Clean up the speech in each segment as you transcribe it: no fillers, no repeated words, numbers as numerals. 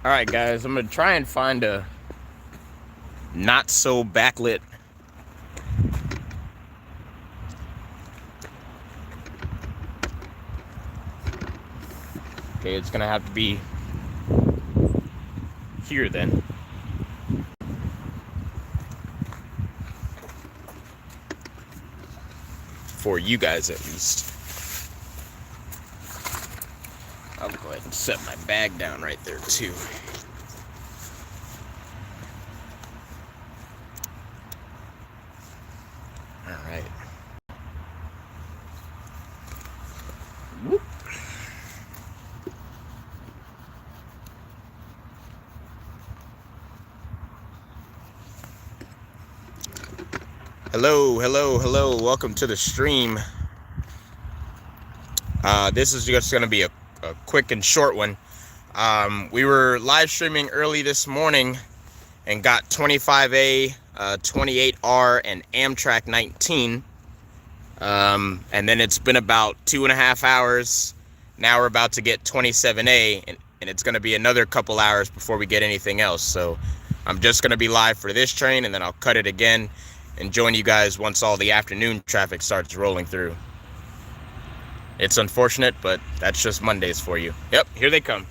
Alright guys, I'm gonna try and find a not so backlit okay, it's gonna have to be here then. For you guys at least. I'll go ahead and set my bag down right there too. Alright. Whoop. Hello. Welcome to the stream. This is just going to be a quick and short one. We were live streaming early this morning and got 25A, 28R, and Amtrak 19. And then it's been about 2.5 hours. Now we're about to get 27A, and it's going to be another couple hours before we get anything else. So I'm just going to be live for this train, and then I'll cut it again and join you guys once all the afternoon traffic starts rolling through. It's unfortunate, but that's just Mondays for you. Yep, here they come.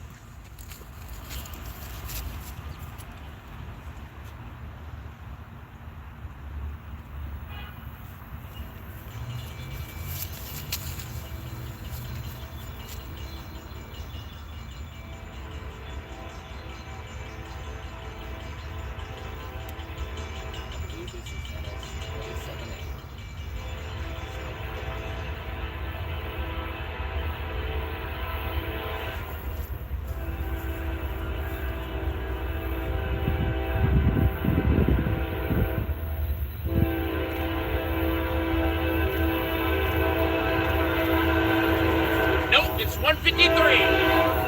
Nope, it's 153.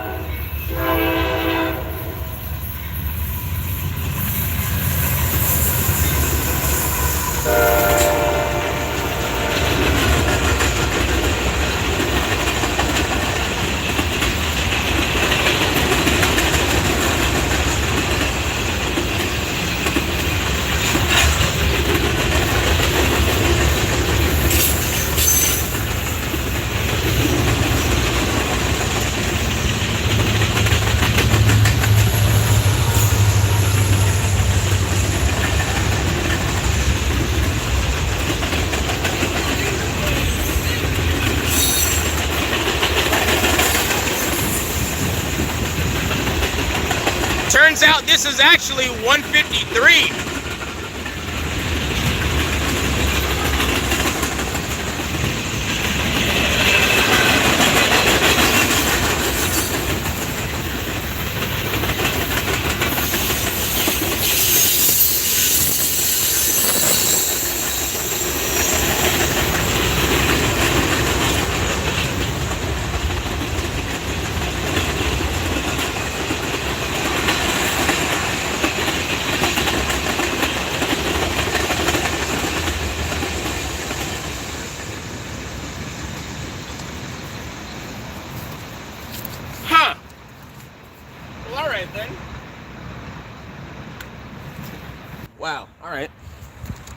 Turns out this is actually 153. Well, all right then. Wow. All right.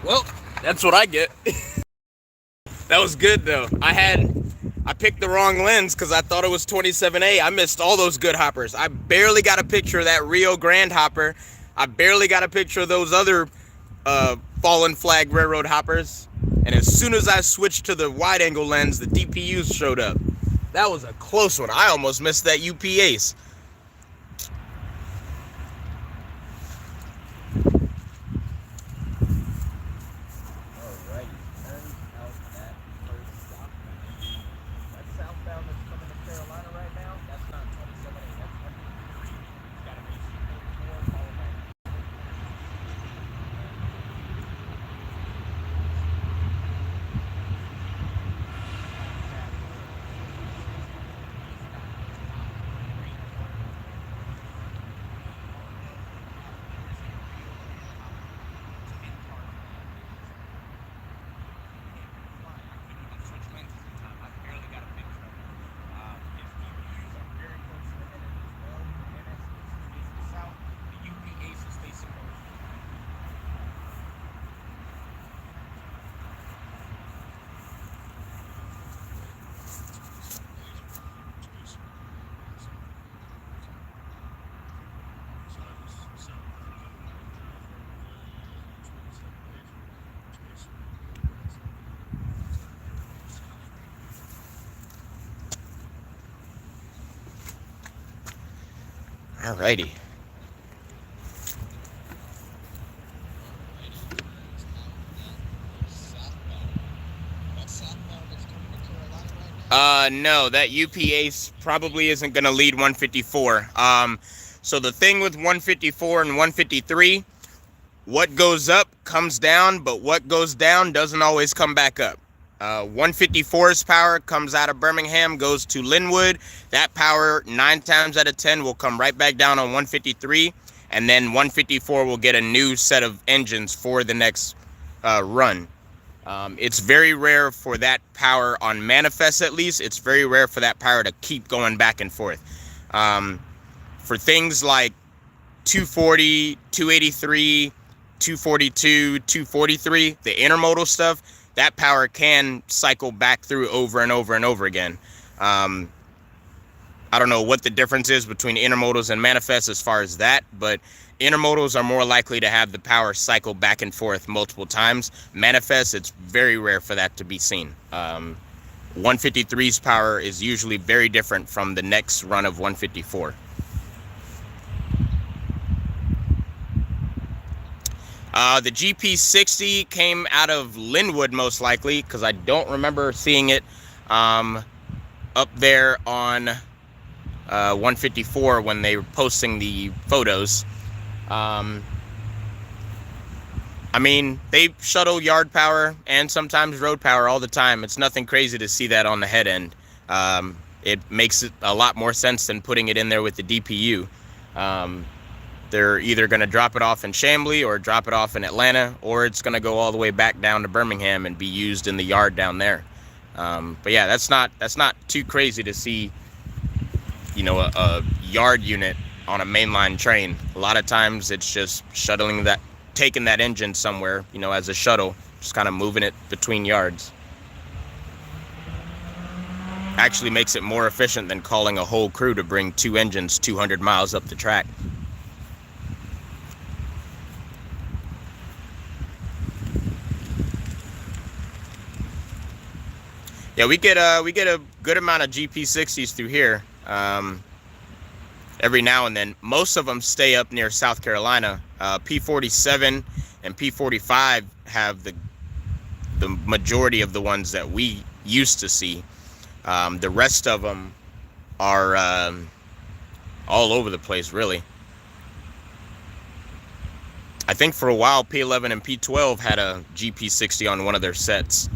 Well, that's what I get. That was good though. I picked the wrong lens because I thought it was 27A. I missed all those good hoppers. I barely got a picture of that Rio Grande hopper. I barely got a picture of those other fallen flag railroad hoppers. And as soon as I switched to the wide angle lens, the DPUs showed up. That was a close one. I almost missed that UP Ace. Alrighty. No, that UP-Ace probably isn't going to lead 154. So the thing with 154 and 153, what goes up comes down, but what goes down doesn't always come back up. 154's power comes out of Birmingham, goes to Linwood. That power, 9 times out of 10, will come right back down on 153, and then 154 will get a new set of engines for the next run. It's very rare for that power on manifest, at least. It's very rare for that power to keep going back and forth. For things like 240, 283, 242, 243, the intermodal stuff, that power can cycle back through over and over and over again. I don't know what the difference is between intermodals and manifests as far as that, but intermodals are more likely to have the power cycle back and forth multiple times. Manifests, it's very rare for that to be seen. 153's power is usually very different from the next run of 154. The GP60 came out of Linwood most likely, because I don't remember seeing it up there on 154 when they were posting the photos. I mean, they shuttle yard power and sometimes road power all the time. It's nothing crazy to see that on the head end. It makes it a lot more sense than putting it in there with the DPU. They're either going to drop it off in Chamblee or drop it off in Atlanta, or it's going to go all the way back down to Birmingham and be used in the yard down there. But yeah, that's not too crazy to see, you know, a yard unit on a mainline train. A lot of times it's just shuttling that, taking that engine somewhere, you know, as a shuttle, just kind of moving it between yards. Actually makes it more efficient than calling a whole crew to bring 2 engines 200 miles up the track. Yeah, we get a good amount of GP60s through here. Every now and then. Most of them stay up near South Carolina. P47 and P45 have the majority of the ones that we used to see. The rest of them are all over the place, really. I think for a while P11 and P12 had a GP60 on one of their sets.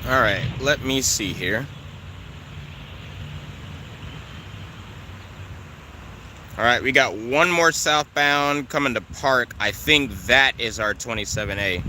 All right, let me see here. All right, we got one more southbound coming to Park. I think that is our 27A.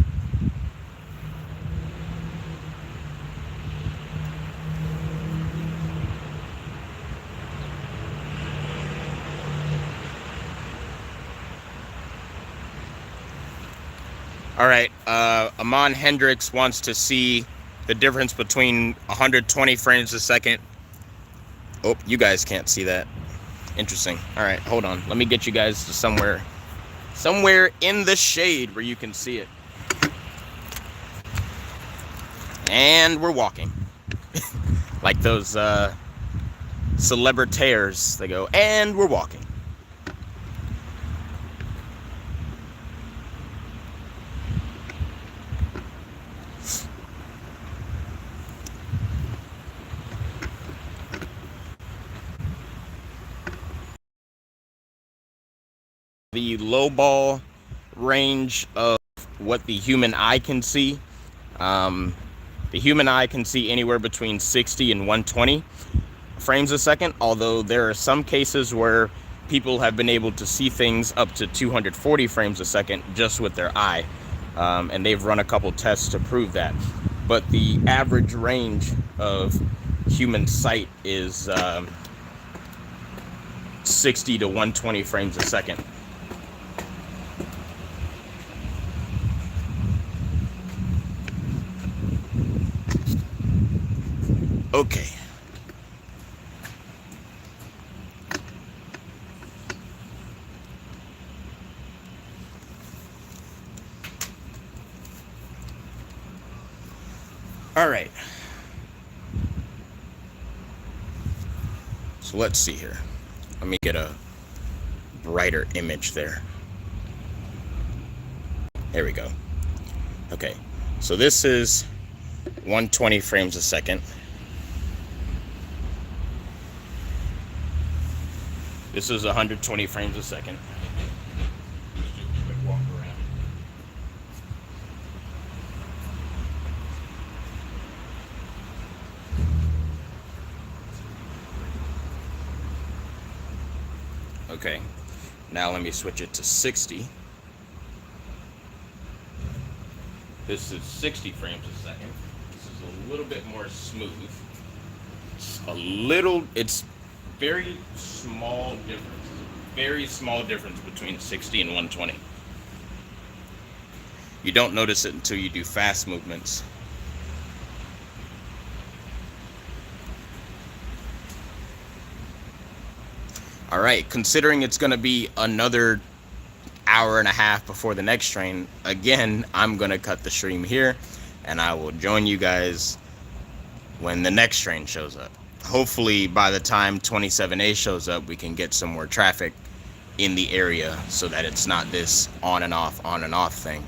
All right, Amon Hendricks wants to see the difference between 120 frames a second. Oh, you guys can't see that. Interesting. All right, hold on. Let me get you guys to somewhere in the shade where you can see it. And we're walking. Like those celebritaires. They go, and we're walking. The low ball range of what the human eye can see. The human eye can see anywhere between 60 and 120 frames a second, although there are some cases where people have been able to see things up to 240 frames a second just with their eye, and they've run a couple tests to prove that. But the average range of human sight is 60 to 120 frames a second. Okay. All right. So let's see here. Let me get a brighter image there. There we go. Okay. So this is 120 frames a second. This is 120 frames a second. Just do a quick walk around. Okay, now let me switch it to 60. This is 60 frames a second. This is a little bit more smooth. It's very small difference. Very small difference between 60 and 120. You don't notice it until you do fast movements. All right, considering it's going to be another hour and a half before the next train, again, I'm going to cut the stream here, and I will join you guys when the next train shows up. Hopefully, by the time 27A shows up, we can get some more traffic in the area so that it's not this on and off thing.